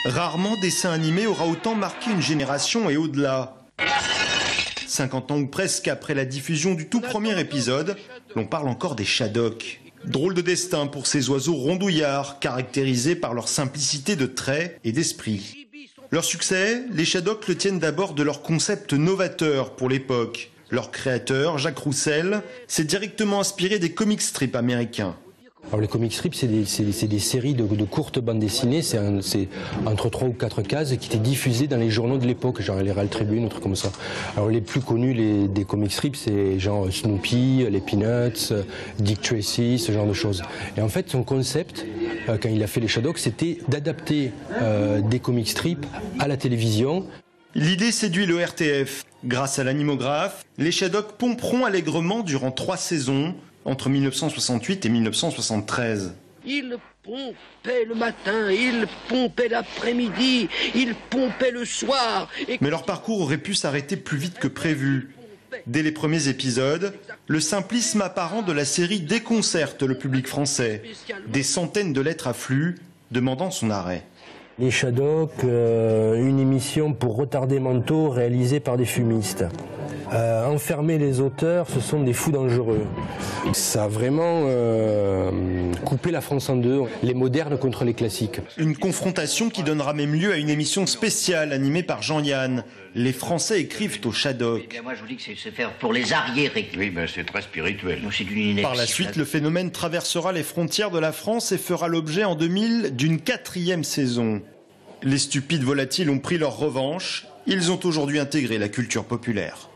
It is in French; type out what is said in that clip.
Rarement dessin animé aura autant marqué une génération et au-delà. 50 ans ou presque après la diffusion du tout premier épisode, l'on parle encore des Shadocks. Drôle de destin pour ces oiseaux rondouillards, caractérisés par leur simplicité de traits et d'esprit. Leur succès, les Shadocks le tiennent d'abord de leur concept novateur pour l'époque. Leur créateur, Jacques Roussel, s'est directement inspiré des comic strips américains. Alors les comic strips, c'est des séries de courtes bandes dessinées, c'est entre 3 ou 4 cases qui étaient diffusées dans les journaux de l'époque, genre les Herald Tribune, un truc comme ça. Alors les plus connus des comic strips, c'est genre Snoopy, les Peanuts, Dick Tracy, ce genre de choses. Et en fait, son concept, quand il a fait les Shadocks, c'était d'adapter des comic strips à la télévision. L'idée séduit le RTF. Grâce à l'animographe, les Shadocks pomperont allègrement durant 3 saisons, entre 1968 et 1973. Il pompait le matin, il pompait l'après-midi, il pompait le soir. Mais leur parcours aurait pu s'arrêter plus vite que prévu. Dès les premiers épisodes, le simplisme apparent de la série déconcerte le public français. Des centaines de lettres affluent, demandant son arrêt. Les Shadocks, une émission pour retardés mentaux réalisée par des fumistes. Enfermer les auteurs, ce sont des fous dangereux. Ça a vraiment coupé la France en deux, les modernes contre les classiques. Une confrontation qui donnera même lieu à une émission spéciale animée par Jean-Yann. Les Français écrivent aux Shadocks. Moi je vous dis que c'est faire pour les arriérés. Oui, mais c'est très spirituel. C'est d'une inertie. Par la suite, le phénomène traversera les frontières de la France et fera l'objet en 2000 d'une 4e saison. Les stupides volatiles ont pris leur revanche. Ils ont aujourd'hui intégré la culture populaire.